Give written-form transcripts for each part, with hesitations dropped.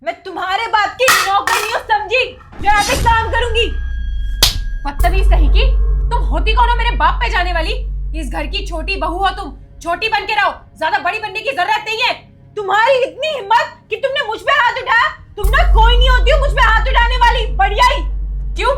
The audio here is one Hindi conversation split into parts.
मैं तुम्हारे बाप की नौकरी हूँ, समझी? जो यहाँ पे काम करूंगी। बदतमीज कहीं की, तुम होती कौन हो मेरे बाप पे जाने वाली? इस घर की छोटी बहू हो तुम, छोटी बन के रहो, ज्यादा बड़ी बनने की जरूरत नहीं है। तुम्हारी इतनी हिम्मत कि तुमने मुझ पे हाथ उठाया? तुम ना कोई नहीं होती हो मुझ पे हाथ उठाने वाली। बढ़िया ही। क्यों?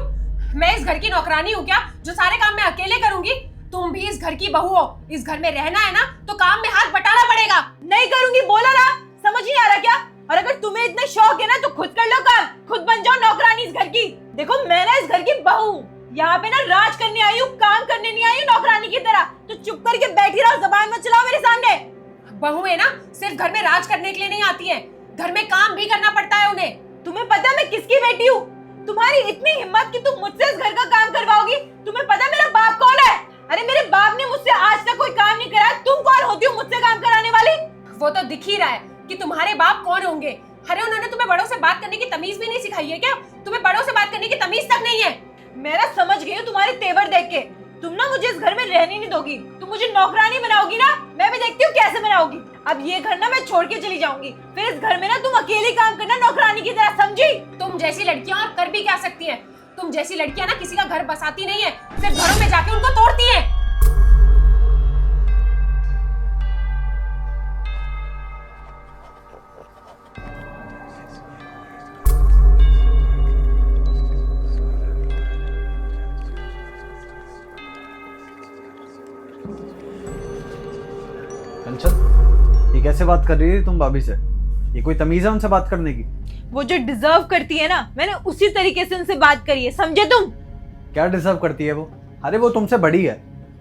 मैं इस घर की नौकरानी हूँ क्या, जो सारे काम मैं अकेले करूंगी? तुम भी इस घर की बहू हो, इस घर में रहना है ना तो काम में हाथ बटाना पड़ेगा। नहीं करूंगी बोला ना, समझ नहीं आ रहा क्या? और अगर तुम्हें इतना शौक है ना तो खुद कर लो काम, खुद बन जाओ नौकरानी इस घर की। देखो मैं ना इस घर की बहू, यहाँ पे ना राज करने आई हूँ, काम करने नहीं आई हूँ नौकरानी की तरह। तो चुप करके बैठी रहो, जबान मत चलाओ मेरे सामने। बहू है ना, सिर्फ घर में राज करने के लिए नहीं आती है, घर में काम भी करना पड़ता है उन्हें। तुम्हें पता है मैं किसकी बेटी हूँ? तुम्हारी इतनी हिम्मत कि तुम मुझसे इस घर का काम करवाओगी? तुम्हें पता है मेरा बाप कौन है? अरे मेरे बाप ने मुझसे आज तक कोई काम नहीं करा। तुम कौन होती हो मुझसे काम कराने वाली? वो तो दिख ही रहा है कि तुम्हारे बाप कौन होंगे। अरे उन्होंने तुम्हें बड़ों से बात करने की तमीज भी नहीं सिखाई है क्या? तुम्हें बड़ों से बात करने की तमीज तक नहीं है। मैं ना समझ गई हूँ तुम्हारे तेवर देख के। तुम ना मुझे इस घर में रहने नहीं दोगी, तुम मुझे नौकरानी बनाओगी ना। मैं भी देखती हूँ कैसे बनाओगी। अब ये घर ना मैं छोड़ के चली जाऊंगी, फिर इस घर में ना तुम अकेले काम करना नौकरानी की तरह, समझी? तुम जैसी लड़कियां और कर भी क्या सकती हैं? तुम जैसी लड़कियां ना किसी का घर बसाती नहीं है, सिर्फ घरों में जाके उनको तोड़ती हैं। कंचन, ये कैसे बात कर रही है तुम भाभी से? ये कोई तमीज है उनसे बात करने की? वो जो डिजर्व करती है ना, मैंने उसी तरीके से उनसे बात करी है, समझे तुम? क्या डिजर्व करती है वो? अरे वो तुमसे बड़ी है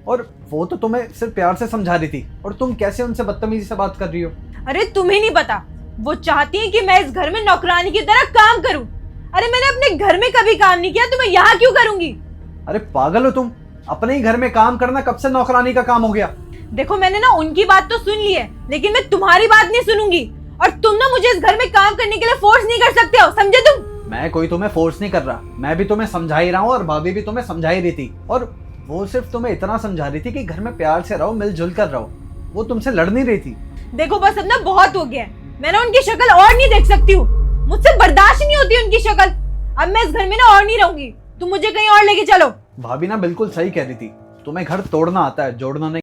और वो तो तुम्हें सिर्फ प्यार से समझा रही थी, और तुम कैसे उनसे बदतमीजी से बात कर रही हो? अरे तुम्हें नहीं पता, वो चाहती है कि मैं इस घर में नौकरानी की तरह काम करूं। अरे मैंने अपने घर में कभी काम नहीं किया, तो मैं यहाँ क्यों करूंगी? अरे पागल हो तुम? अपने ही घर में काम करना कब से नौकरानी का काम हो गया? देखो मैंने ना उनकी बात तो सुन ली है, लेकिन मैं तुम्हारी बात नहीं सुनूंगी। और तुम ना मुझे इस घर में काम करने के लिए फोर्स नहीं कर सकते हो, समझे तुम? मैं कोई तुम्हें फोर्स नहीं कर रहा, मैं भी तुम्हें समझा ही रहा हूँ और भाभी भी तुम्हें समझा ही रही थी। और वो सिर्फ तुम्हें इतना समझा रही थी कि घर में प्यार से रहो, मिलजुल कर रहो। वो तुमसे लड़ नहीं रही थी। देखो बस अब ना बहुत हो गया है, मैं ना उनकी शक्ल और नहीं देख सकती हूँ, मुझसे बर्दाश्त नहीं होती उनकी शक्ल। अब मैं इस घर में ना और नहीं रहूंगी, तुम मुझे कहीं और लेके चलो। भाभी ना बिल्कुल सही कह रही थी, तुम्हें घर तोड़ना आता है, जोड़ना नहीं।